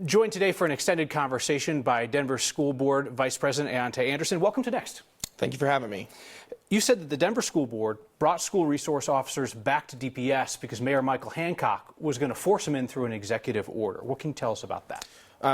Joined today for an extended conversation by Denver School Board Vice President Auon'tai Anderson. Welcome to Next. Thank you for having me. You said that the Denver School Board brought school resource officers back to DPS because Mayor Michael Hancock was going to force them in through an executive order. What can you tell us about that?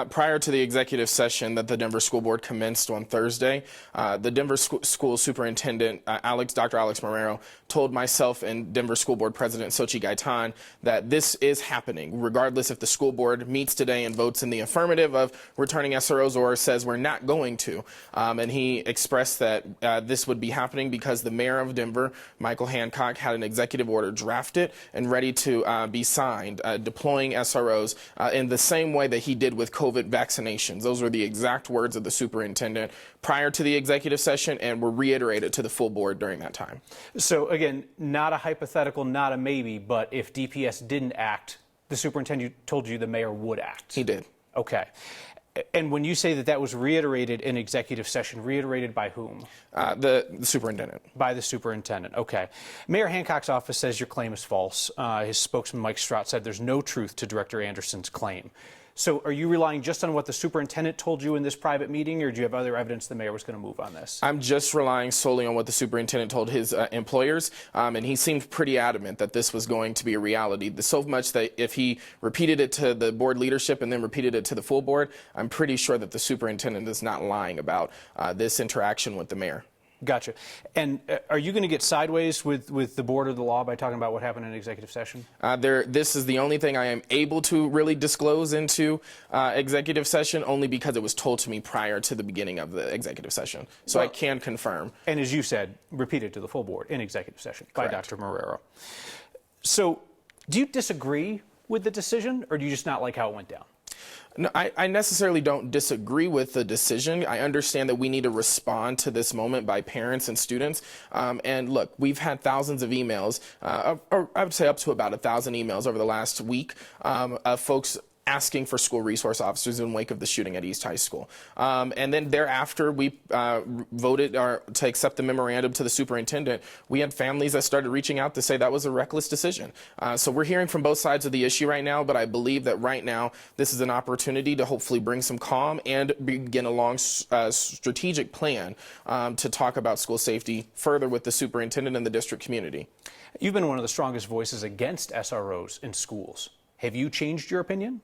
Prior to the executive session that the Denver School Board commenced on Thursday, the Denver School Superintendent, Dr. Alex Marrero, told myself and Denver School Board President Xochitl Gaitan that this is happening, regardless if the school board meets today and votes in the affirmative of returning SROs or says we're not going to. And he expressed that this would be happening because the mayor of Denver, Michael Hancock, had an executive order drafted and ready to be signed, deploying SROs in the same way that he did with COVID vaccinations. Those were the exact words of the superintendent prior to the executive session and were reiterated to the full board during that time. So again, not a hypothetical, not a maybe, but if DPS didn't act, the superintendent told you the mayor would act. He did. Okay. And when you say that that was reiterated in executive session, reiterated by whom? The superintendent. By the superintendent. Okay. Mayor Hancock's office says your claim is false. His spokesman, Mike Strout, said there's no truth to Director Anderson's claim. So are you relying just on what the superintendent told you in this private meeting, or do you have other evidence the mayor was going to move on this? I'm just relying solely on what the superintendent told his employers, and he seemed pretty adamant that this was going to be a reality. So much that if he repeated it to the board leadership and then repeated it to the full board, I'm pretty sure that the superintendent is not lying about this interaction with the mayor. Gotcha. And are you going to get sideways with the board or the law by talking about what happened in executive session? This is the only thing I am able to really disclose into executive session, only because it was told to me prior to the beginning of the executive session. So I can confirm. And as you said, repeated to the full board in executive session by Dr. Marrero. So do you disagree with the decision, or do you just not like how it went down? No, I necessarily don't disagree with the decision. I understand that we need to respond to this moment by parents and students. And look, we've had thousands of emails, or I would say up to about 1,000 emails over the last week of folks asking for school resource officers in wake of the shooting at East High School. And then thereafter, we voted to accept the memorandum to the superintendent. We had families that started reaching out to say that was a reckless decision. So we're hearing from both sides of the issue right now, but I believe that right now this is an opportunity to hopefully bring some calm and begin a long strategic plan to talk about school safety further with the superintendent and the district community. You've been one of the strongest voices against SROs in schools. Have you changed your opinion?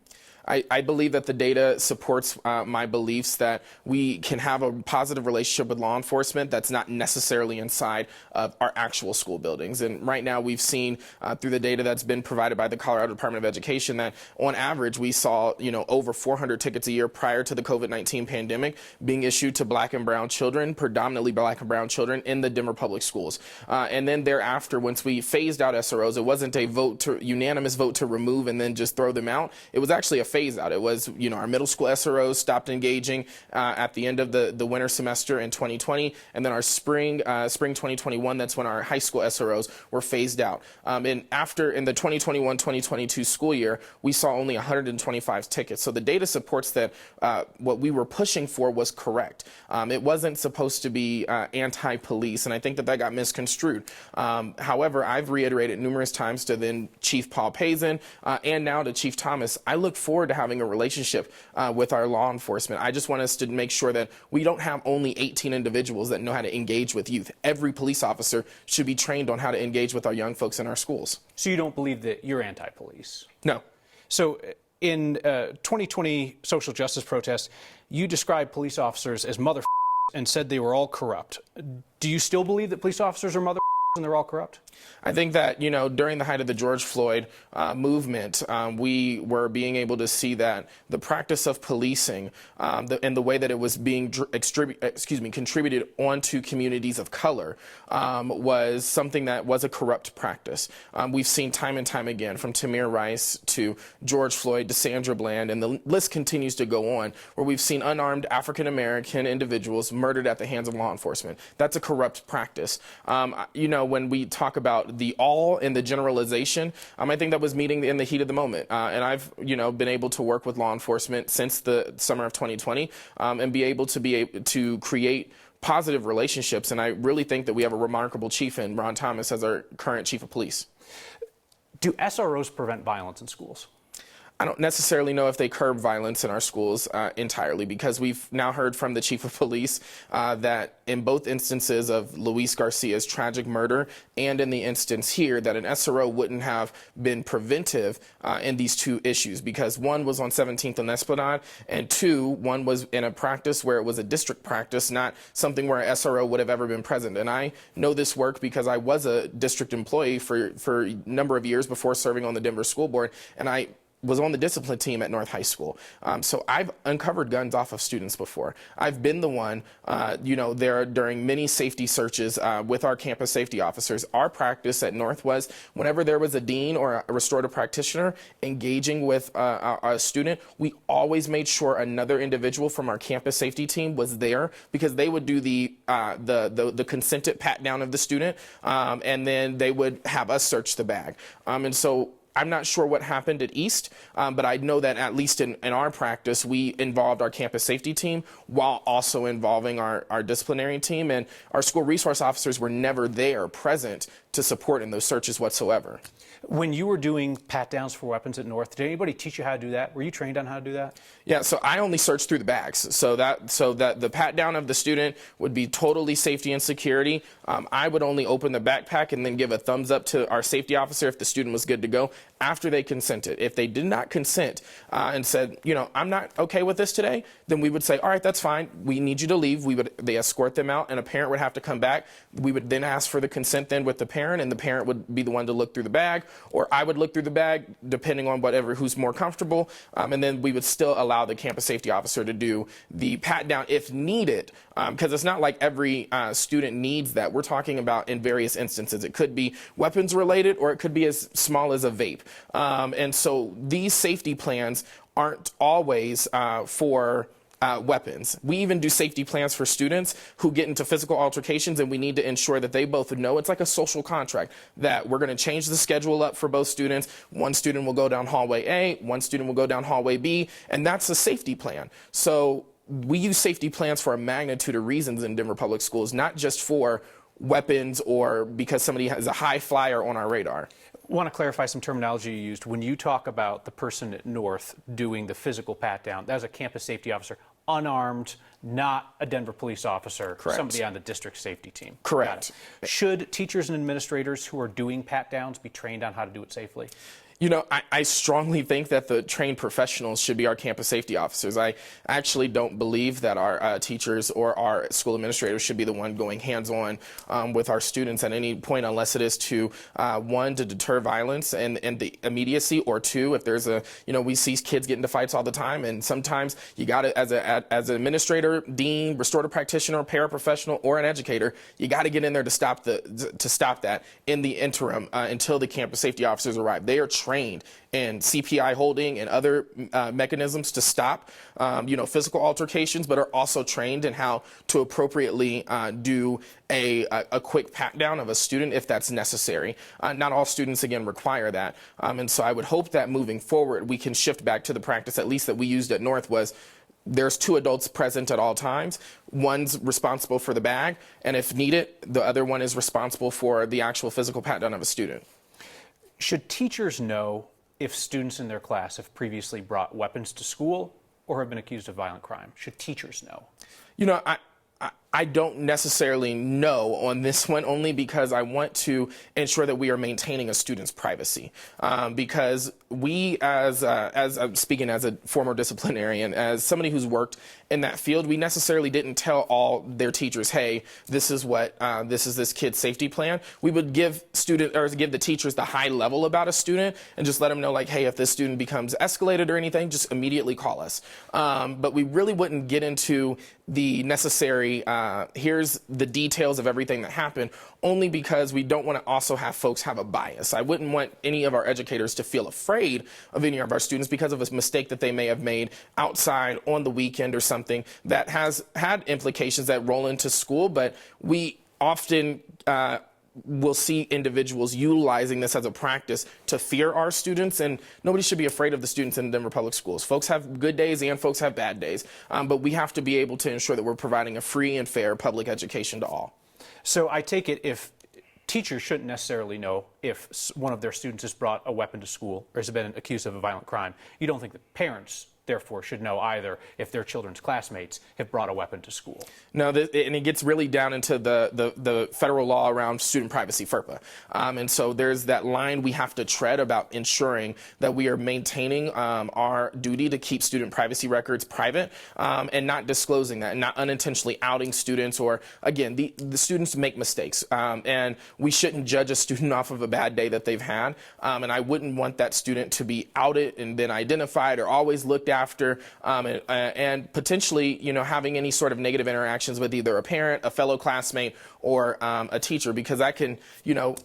I believe that the data supports my beliefs that we can have a positive relationship with law enforcement that's not necessarily inside of our actual school buildings. And right now we've seen through the data that's been provided by the Colorado Department of Education that on average we saw over 400 tickets a year prior to the COVID-19 pandemic being issued to black and brown children, predominantly black and brown children in the Denver public schools. And then thereafter, once we phased out SROs, it wasn't a unanimous vote to remove and then just throw them out. It was actually a phase out. It was, our middle school SROs stopped engaging at the end of the winter semester in 2020, and then our spring 2021, that's when our high school SROs were phased out. And after, in the 2021-2022 school year, we saw only 125 tickets. So the data supports that what we were pushing for was correct. It wasn't supposed to be anti-police, and I think that got misconstrued. However, I've reiterated numerous times to then Chief Paul Pazin and now to Chief Thomas, I look forward to having a relationship with our law enforcement. I just want us to make sure that we don't have only 18 individuals that know how to engage with youth. Every police officer should be trained on how to engage with our young folks in our schools. So you don't believe that you're anti-police? No. So in 2020 social justice protests, you described police officers as mother and said they were all corrupt. Do you still believe that police officers are mother and they're all corrupt? I think that, during the height of the George Floyd movement, we were being able to see that the practice of policing and the way that it was being contributed onto communities of color was something that was a corrupt practice. We've seen time and time again, from Tamir Rice to George Floyd to Sandra Bland, and the list continues to go on, where we've seen unarmed African-American individuals murdered at the hands of law enforcement. That's a corrupt practice. When we talk about the all and the generalization, I think that was meeting in the heat of the moment. And I've, been able to work with law enforcement since the summer of 2020 and be able to create positive relationships. And I really think that we have a remarkable chief in Ron Thomas as our current chief of police. Do SROs prevent violence in schools? I don't necessarily know if they curb violence in our schools entirely, because we've now heard from the chief of police that in both instances of Luis Garcia's tragic murder and in the instance here, that an SRO wouldn't have been preventive in these two issues, because one was on 17th and Esplanade, and two, one was in a practice where it was a district practice, not something where an SRO would have ever been present. And I know this work because I was a district employee for a number of years before serving on the Denver School Board, and I was on the discipline team at North High School. So I've uncovered guns off of students before. I've been the one, there during many safety searches with our campus safety officers. Our practice at North was whenever there was a dean or a restorative practitioner engaging with a student, we always made sure another individual from our campus safety team was there, because they would do the consented pat down of the student, and then they would have us search the bag. And so I'm not sure what happened at East, but I know that at least in our practice, we involved our campus safety team while also involving our disciplinary team, and our school resource officers were never there present to support in those searches whatsoever. When you were doing pat-downs for weapons at North, did anybody teach you how to do that? Were you trained on how to do that? Yeah, so I only searched through the bags. So that the pat-down of the student would be totally safety and security. I would only open the backpack and then give a thumbs up to our safety officer if the student was good to go after they consented. If they did not consent and said, I'm not okay with this today, then we would say, all right, that's fine. We need you to leave. They escort them out, and a parent would have to come back. We would then ask for the consent then with the parent, and the parent would be the one to look through the bag, or I would look through the bag, depending on who's more comfortable, and then we would still allow the campus safety officer to do the pat down if needed, because it's not like every student needs that. We're talking about in various instances. It could be weapons related, or it could be as small as a vape. And so these safety plans aren't always for weapons. We even do safety plans for students who get into physical altercations, and we need to ensure that they both know it's like a social contract, that we're going to change the schedule up for both students. One student will go down hallway A, one student will go down hallway B, and that's a safety plan. So we use safety plans for a magnitude of reasons in Denver Public Schools, not just for weapons or because somebody has a high flyer on our radar. I want to clarify some terminology you used. When you talk about the person at North doing the physical pat-down, that was a campus safety officer, unarmed, not a Denver police officer. Correct. Somebody on the district safety team. Correct. Should teachers and administrators who are doing pat-downs be trained on how to do it safely? I strongly think that the trained professionals should be our campus safety officers. I actually don't believe that our teachers or our school administrators should be the one going hands-on with our students at any point, unless it is to, one, to deter violence and the immediacy, or two, if there's we see kids get into fights all the time, and sometimes you got to, as an administrator, dean, restorative practitioner, paraprofessional, or an educator, you got to get in there to stop that in the interim until the campus safety officers arrive. They are trained in CPI holding and other mechanisms to stop, physical altercations, but are also trained in how to appropriately do a quick pat down of a student if that's necessary. Not all students, again, require that. And so I would hope that moving forward, we can shift back to the practice, at least that we used at North, was there's two adults present at all times. One's responsible for the bag, and if needed, the other one is responsible for the actual physical pat down of a student. Should teachers know if students in their class have previously brought weapons to school or have been accused of violent crime? Should teachers know? I don't necessarily know on this one, only because I want to ensure that we are maintaining a student's privacy. Because we, as I'm speaking as a former disciplinarian, as somebody who's worked in that field, we necessarily didn't tell all their teachers, hey, this is this kid's safety plan. We would give the teachers the high level about a student and just let them know, like, hey, if this student becomes escalated or anything, just immediately call us. But we really wouldn't get into the necessary here's the details of everything that happened, only because we don't want to also have folks have a bias. I wouldn't want any of our educators to feel afraid of any of our students because of a mistake that they may have made outside on the weekend or something that has had implications that roll into school. But we often we'll see individuals utilizing this as a practice to fear our students, and nobody should be afraid of the students in Denver Public Schools. Folks have good days and folks have bad days, but we have to be able to ensure that we're providing a free and fair public education to all. So I take it if teachers shouldn't necessarily know if one of their students has brought a weapon to school or has been accused of a violent crime. You don't think that parents, therefore, should know either if their children's classmates have brought a weapon to school? No, and it gets really down into the federal law around student privacy, FERPA. And so there's that line we have to tread about ensuring that we are maintaining our duty to keep student privacy records private and not disclosing that, and not unintentionally outing students, or, again, the students make mistakes. And we shouldn't judge a student off of a bad day that they've had. And I wouldn't want that student to be outed and then identified or always looked after, and potentially, having any sort of negative interactions with either a parent, a fellow classmate, or a teacher, because that can,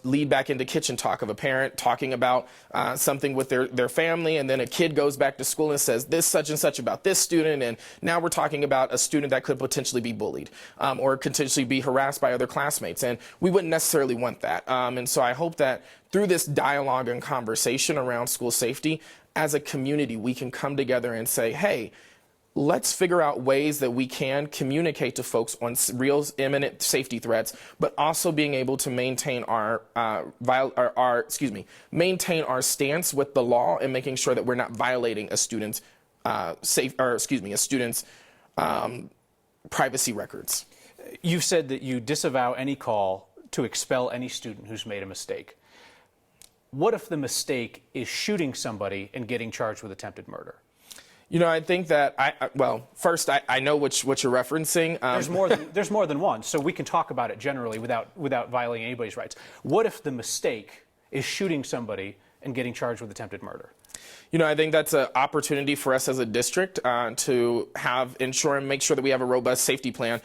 lead back into kitchen talk of a parent talking about something with their family, and then a kid goes back to school and says this such and such about this student, and now we're talking about a student that could potentially be bullied or potentially be harassed by other classmates, and we wouldn't necessarily want that. And so I hope that through this dialogue and conversation around school safety, as a community, we can come together and say, hey, let's figure out ways that we can communicate to folks on real imminent safety threats, but also being able to maintain maintain our stance with the law and making sure that we're not violating a student's privacy records. You said that you disavow any call to expel any student who's made a mistake. What if the mistake is shooting somebody and getting charged with attempted murder? I think that first I know what you're referencing. There's more than one, so we can talk about it generally without violating anybody's rights. What if the mistake is shooting somebody and getting charged with attempted murder? I think that's an opportunity for us as a district to ensure and make sure that we have a robust safety plan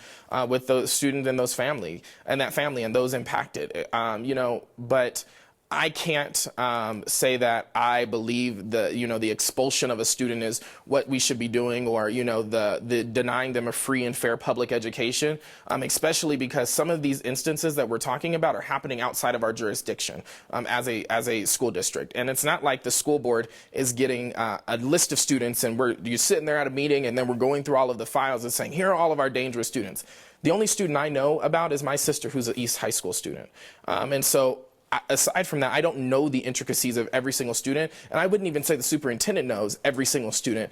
with those students and that family and those impacted. But I can't say that I believe the expulsion of a student is what we should be doing, or the denying them a free and fair public education, especially because some of these instances that we're talking about are happening outside of our jurisdiction as a school district. And it's not like the school board is getting a list of students and you're sitting there at a meeting and then we're going through all of the files and saying, here are all of our dangerous students. The only student I know about is my sister, who's an East High School student. And so aside from that, I don't know the intricacies of every single student, and I wouldn't even say the superintendent knows every single student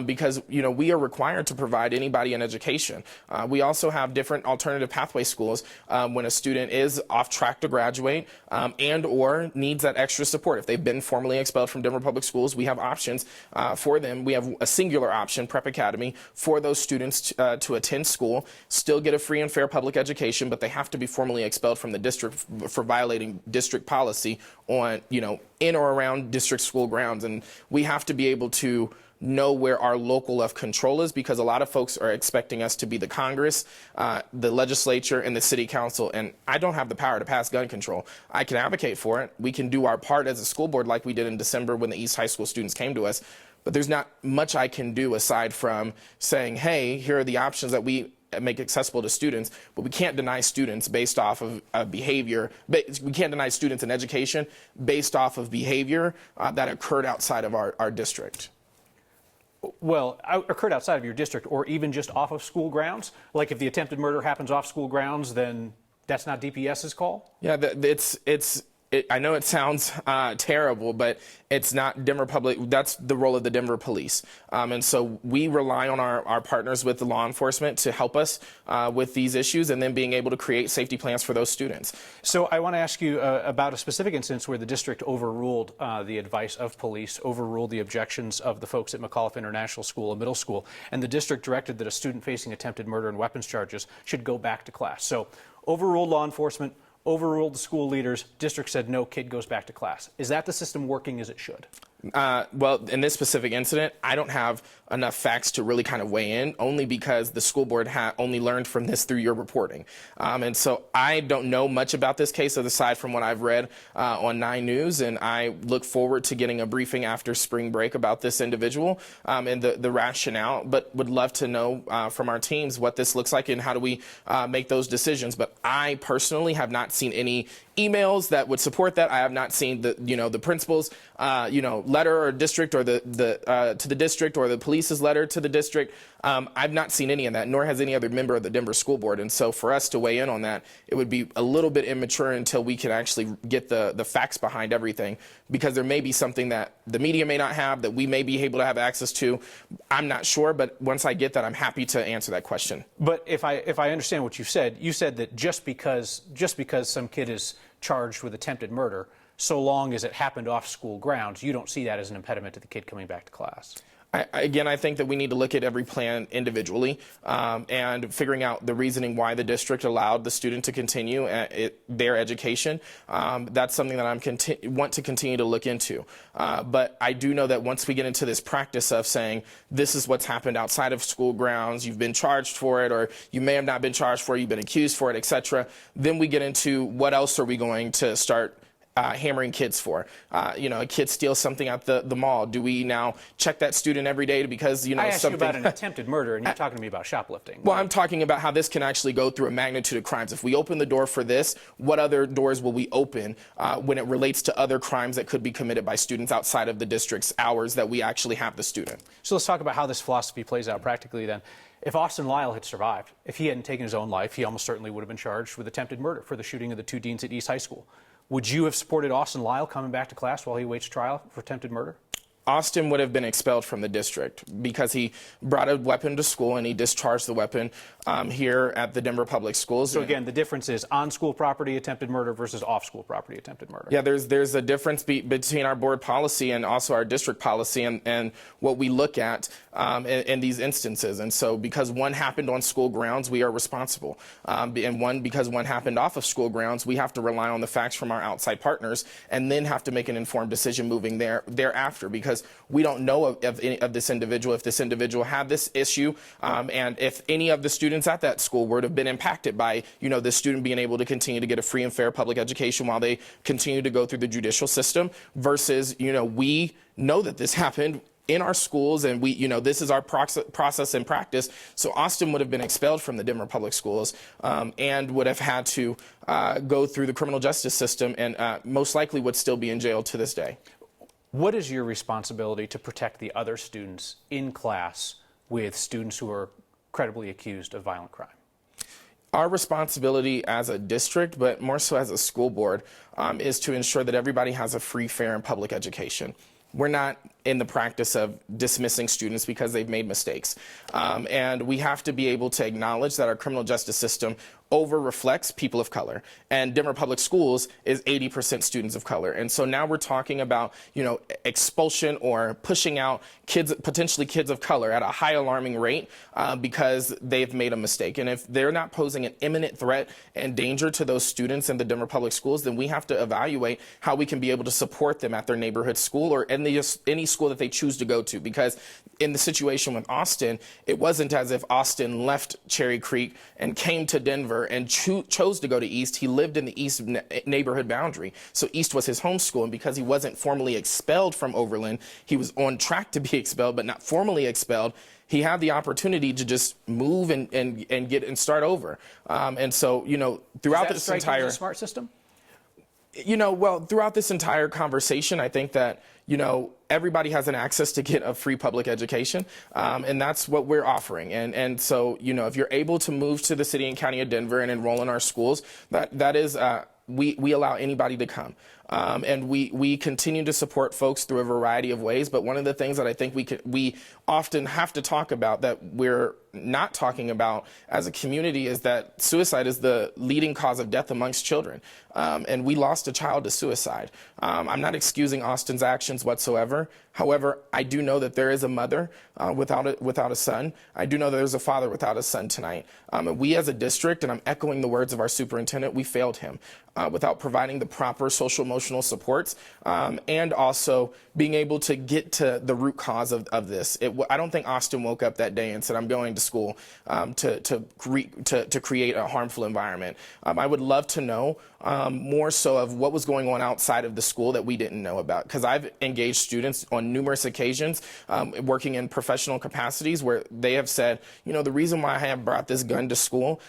because, we are required to provide anybody an education. We also have different alternative pathway schools when a student is off track to graduate and or needs that extra support. If they've been formally expelled from Denver Public Schools, we have options for them. We have a singular option, Prep Academy, for those students to attend school, still get a free and fair public education, but they have to be formally expelled from the district for violating district policy on, in or around district school grounds. And we have to be able to know where our local of control is, because a lot of folks are expecting us to be the Congress, the legislature, and the city council. And I don't have the power to pass gun control. I can advocate for it. We can do our part as a school board like we did in December when the East High School students came to us. But there's not much I can do aside from saying, hey, here are the options that we make accessible to students, but we can't deny students based off of behavior. We can't deny students an education based off of behavior that occurred outside of our district. Well, occurred outside of your district, or even just off of school grounds? Like if the attempted murder happens off school grounds, then that's not DPS's call? Yeah, I know it sounds terrible, but it's not Denver Public. That's the role of the Denver Police. And so we rely on our partners with the law enforcement to help us with these issues, and then being able to create safety plans for those students. So I want to ask you about a specific instance where the district overruled the advice of police, overruled the objections of the folks at McAuliffe International School, a middle school, and the district directed that a student facing attempted murder and weapons charges should go back to class. So overruled law enforcement, overruled the school leaders, district said no, kid goes back to class. Is that the system working as it should? Well, in this specific incident, I don't have enough facts to really kind of weigh in, only because the school board only learned from this through your reporting. And so I don't know much about this case aside from what I've read on 9 News, and I look forward to getting a briefing after spring break about this individual and the rationale, but would love to know from our teams what this looks like and how do we make those decisions. But I personally have not seen any emails that would support that. I have not seen the principal's letter or district, or to the district, or the police's letter to the district. I've not seen any of that, nor has any other member of the Denver School Board. And so for us to weigh in on that, it would be a little bit immature until we can actually get the facts behind everything, because there may be something that the media may not have, that we may be able to have access to. I'm not sure, but once I get that, I'm happy to answer that question. But if I understand what you said that just because some kid is charged with attempted murder, so long as it happened off school grounds, you don't see that as an impediment to the kid coming back to class. I think that we need to look at every plan individually, and figuring out the reasoning why the district allowed the student to continue their education. That's something that I want to continue to look into. But I do know that once we get into this practice of saying this is what's happened outside of school grounds, you've been charged for it, or you may have not been charged for it, you've been accused for it, etc., then we get into what else are we going to start hammering kids for. A kid steals something at the mall. Do we now check that student every day because, I asked you about an attempted murder, and you're talking to me about shoplifting. Well, I'm talking about how this can actually go through a magnitude of crimes. If we open the door for this, what other doors will we open when it relates to other crimes that could be committed by students outside of the district's hours that we actually have the student? So let's talk about how this philosophy plays out practically then. If Austin Lyle had survived, if he hadn't taken his own life, he almost certainly would have been charged with attempted murder for the shooting of the 2 deans at East High School. Would you have supported Austin Lyle coming back to class while he awaits trial for attempted murder? Austin would have been expelled from the district because he brought a weapon to school and he discharged the weapon here at the Denver Public Schools. So again, the difference is on-school property attempted murder versus off-school property attempted murder. Yeah, there's a difference between our board policy and also our district policy and what we look at in these instances. And so because one happened on school grounds, we are responsible. And because one happened off of school grounds, we have to rely on the facts from our outside partners and then have to make an informed decision moving thereafter, because we don't know of this individual, if this individual had this issue, and if any of the students at that school would have been impacted by, this student being able to continue to get a free and fair public education while they continue to go through the judicial system, versus, we know that this happened in our schools, and this is our process and practice. So Austin would have been expelled from the Denver Public Schools and would have had to go through the criminal justice system, and most likely would still be in jail to this day. What is your responsibility to protect the other students in class with students who are credibly accused of violent crime? Our responsibility as a district, but more so as a school board, is to ensure that everybody has a free, fair, and public education. We're not in the practice of dismissing students because they've made mistakes. And we have to be able to acknowledge that our criminal justice system over-reflects people of color. And Denver Public Schools is 80% students of color. And so now we're talking about, expulsion or pushing out potentially kids of color at a high alarming rate because they've made a mistake. And if they're not posing an imminent threat and danger to those students in the Denver Public Schools, then we have to evaluate how we can be able to support them at their neighborhood school or in any school that they choose to go to. Because in the situation with Austin, it wasn't as if Austin left Cherry Creek and came to Denver and chose to go to East. He lived in the East neighborhood boundary. So East was his home school, and because he wasn't formally expelled from Overland, he was on track to be expelled, but not formally expelled. He had the opportunity to just move and start over. And so, throughout this entire... Is that a smart system? Throughout this entire conversation, I think that, everybody has an access to get a free public education, and that's what we're offering. And so, if you're able to move to the city and county of Denver and enroll in our schools, that is, we allow anybody to come. And we continue to support folks through a variety of ways. But one of the things that I think we often have to talk about that we're not talking about as a community is that suicide is the leading cause of death amongst children. And we lost a child to suicide. I'm not excusing Austin's actions whatsoever. However, I do know that there is a mother without a son. I do know that there's a father without a son tonight. And we as a district, and I'm echoing the words of our superintendent, we failed him without providing the proper social emotional emotional supports, and also being able to get to the root cause of this. I don't think Austin woke up that day and said, I'm going to school to create a harmful environment. I would love to know more so of what was going on outside of the school that we didn't know about, because I've engaged students on numerous occasions working in professional capacities where they have said, you know, the reason why I have brought this gun to school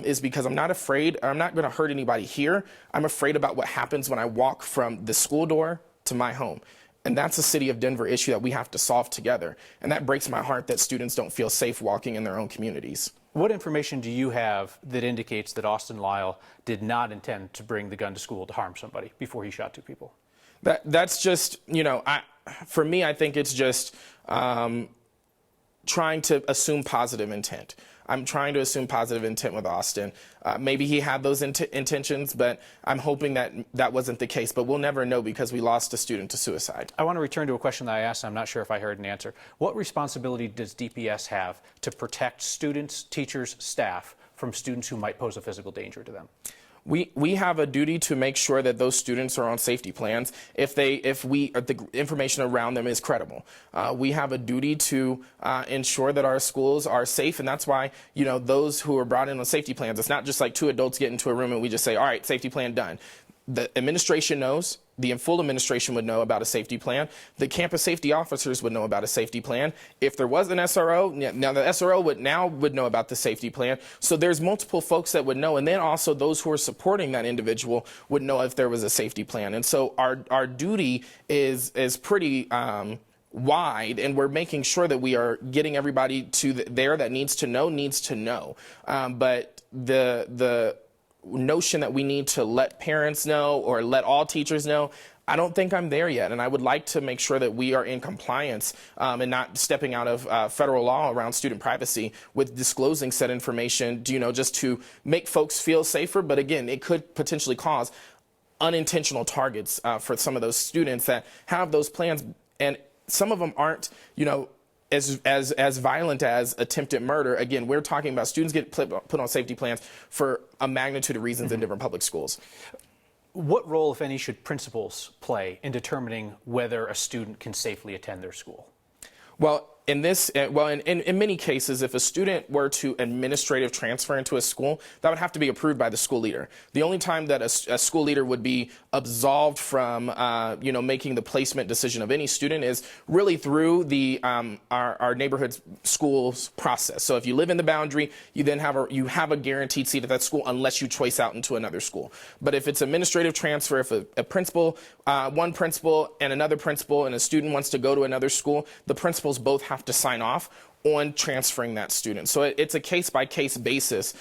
is because I'm not afraid, I'm not going to hurt anybody here. I'm afraid about what happens when I walk from the school door to my home. And that's a city of Denver issue that we have to solve together. And that breaks my heart that students don't feel safe walking in their own communities. What information do you have that indicates that Austin Lyle did not intend to bring the gun to school to harm somebody before he shot two people? That's just, you know, for me, I think it's just trying to assume positive intent. I'm trying to assume positive intent with Austin. Maybe he had those intentions, but I'm hoping that that wasn't the case. But we'll never know because we lost a student to suicide. I want to return to a question that I asked. I'm not sure if I heard an answer. What responsibility does DPS have to protect students, teachers, staff from students who might pose a physical danger to them? We have a duty to make sure that those students are on safety plans if the information around them is credible. We have a duty to ensure that our schools are safe, and that's why, you know, those who are brought in on safety plans, it's not just like two adults get into a room and we just say, all right, safety plan done. The administration knows, the full administration would know about a safety plan. The campus safety officers would know about a safety plan. If there was an SRO, now the SRO would know about the safety plan. So there's multiple folks that would know, and then also those who are supporting that individual would know if there was a safety plan. And so our duty is pretty wide, and we're making sure that we are getting everybody to there that needs to know. But the notion that we need to let parents know or let all teachers know, I don't think I'm there yet, and I would like to make sure that we are in compliance and not stepping out of federal law around student privacy with disclosing said information, you know, just to make folks feel safer. But again, it could potentially cause unintentional targets for some of those students that have those plans, and some of them aren't, you know, as violent as attempted murder. Again, we're talking about students get put on safety plans for a magnitude of reasons in different public schools. What role, if any, should principals play in determining whether a student can safely attend their school? Well, in many cases, if a student were to administrative transfer into a school, that would have to be approved by the school leader. The only time that a school leader would be absolved from, making the placement decision of any student is really through our neighborhood schools process. So if you live in the boundary, you then have a guaranteed seat at that school unless you choice out into another school. But if it's administrative transfer, if a principal, one principal and another principal, and a student wants to go to another school, the principals both have to sign off on transferring that student. So it's a case-by-case basis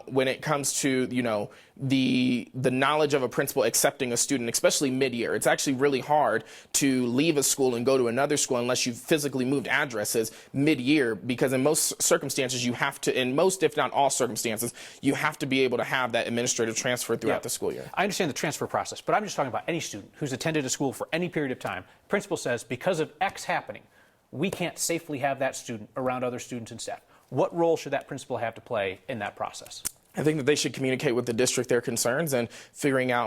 when it comes to, you know, the knowledge of a principal accepting a student, especially mid-year. It's actually really hard to leave a school and go to another school unless you've physically moved addresses mid-year, because in most circumstances you have to, in most if not all circumstances, you have to be able to have that administrative transfer throughout the school year. I understand the transfer process, but I'm just talking about any student who's attended a school for any period of time. Principal says, because of X happening, we can't safely have that student around other students and staff. What role should that principal have to play in that process? I think that they should communicate with the district their concerns and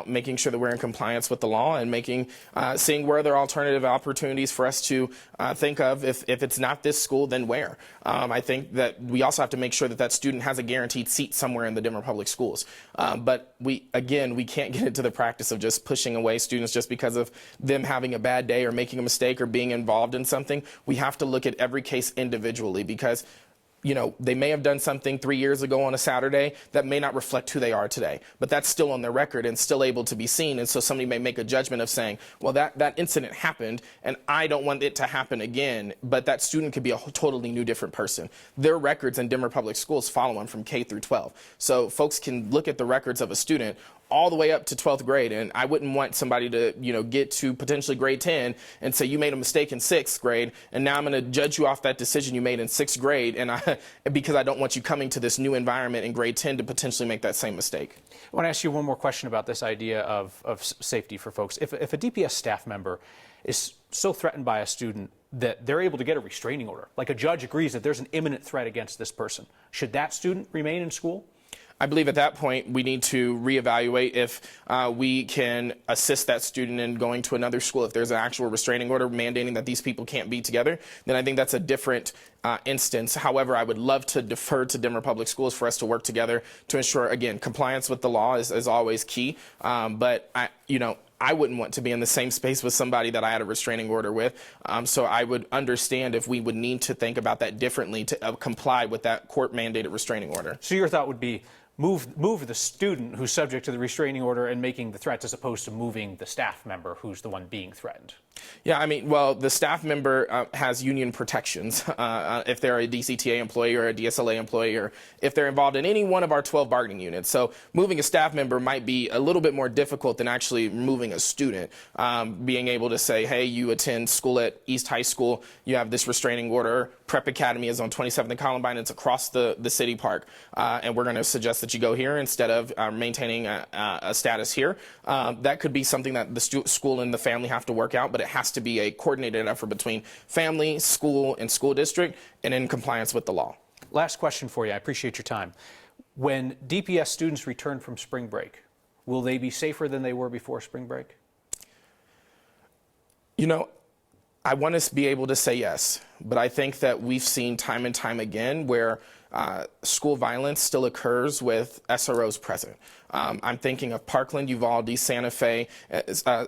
making sure that we're in compliance with the law and seeing where there are alternative opportunities for us to think of. If it's not this school, then where? I think that we also have to make sure that that student has a guaranteed seat somewhere in the Denver Public Schools. But we can't get into the practice of just pushing away students just because of them having a bad day or making a mistake or being involved in something. We have to look at every case individually, because you know, they may have done something 3 years ago on a Saturday that may not reflect who they are today, but that's still on their record and still able to be seen. And so somebody may make a judgment of saying, well, that incident happened and I don't want it to happen again, but that student could be a totally new, different person. Their records in Denver Public Schools follow them from K through 12. So folks can look at the records of a student all the way up to 12th grade, and I wouldn't want somebody to, you know, get to potentially grade 10 and say you made a mistake in 6th grade, and now I'm going to judge you off that decision you made in 6th grade, and because I don't want you coming to this new environment in grade 10 to potentially make that same mistake. I want to ask you one more question about this idea of safety for folks. If a DPS staff member is so threatened by a student that they're able to get a restraining order, like a judge agrees that there's an imminent threat against this person, should that student remain in school? I believe at that point we need to reevaluate if we can assist that student in going to another school. If there's an actual restraining order mandating that these people can't be together, then I think that's a different instance. However, I would love to defer to Denver Public Schools for us to work together to ensure, again, compliance with the law is always key. But I wouldn't want to be in the same space with somebody that I had a restraining order with. So I would understand if we would need to think about that differently to comply with that court-mandated restraining order. So your thought would be move the student who's subject to the restraining order and making the threats as opposed to moving the staff member who's the one being threatened. Yeah, I mean, well, the staff member has union protections if they're a DCTA employee or a DSLA employee, or if they're involved in any one of our 12 bargaining units. So moving a staff member might be a little bit more difficult than actually moving a student. Being able to say, hey, you attend school at East High School, you have this restraining order, Prep Academy is on 27th and Columbine, it's across the city park, and we're going to suggest that you go here instead of maintaining a status here. That could be something that the school and the family have to work out, but it has to be a coordinated effort between family, school, and school district, and in compliance with the law. Last question for you. I appreciate your time. When DPS students return from spring break, will they be safer than they were before spring break? I want to be able to say yes, but I think that we've seen time and time again where school violence still occurs with SROs present. I'm thinking of Parkland, Uvalde, Santa Fe,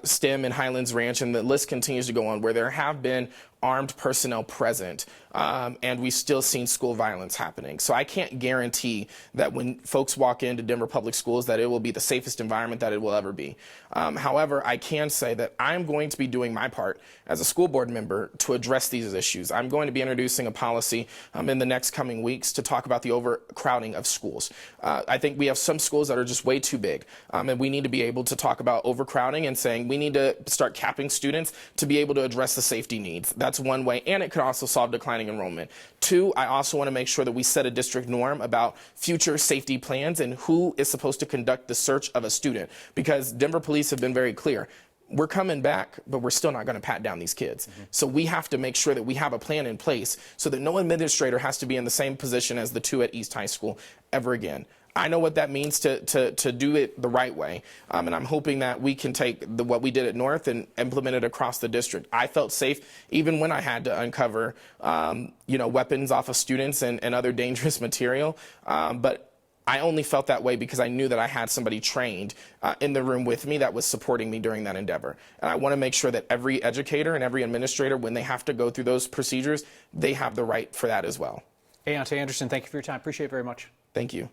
STEM, and Highlands Ranch, and the list continues to go on, where there have been armed personnel present, and we've still seen school violence happening. So I can't guarantee that when folks walk into Denver Public Schools that it will be the safest environment that it will ever be. However, I can say that I'm going to be doing my part as a school board member to address these issues. I'm going to be introducing a policy in the next coming weeks to talk about the overcrowding of schools. I think we have some schools that are just way too big, and we need to be able to talk about overcrowding and saying we need to start capping students to be able to address the safety needs. That's one way, and it could also solve declining enrollment. Two, I also want to make sure that we set a district norm about future safety plans and who is supposed to conduct the search of a student, because Denver police have been very clear. We're coming back, but we're still not going to pat down these kids. So we have to make sure that we have a plan in place so that no administrator has to be in the same position as the two at East High School ever again. I know what that means to do it the right way, and I'm hoping that we can take what we did at North and implement it across the district. I felt safe even when I had to uncover, weapons off of students and other dangerous material, but I only felt that way because I knew that I had somebody trained in the room with me that was supporting me during that endeavor. And I want to make sure that every educator and every administrator, when they have to go through those procedures, they have the right for that as well. Auon'tai Anderson, thank you for your time. Appreciate it very much. Thank you.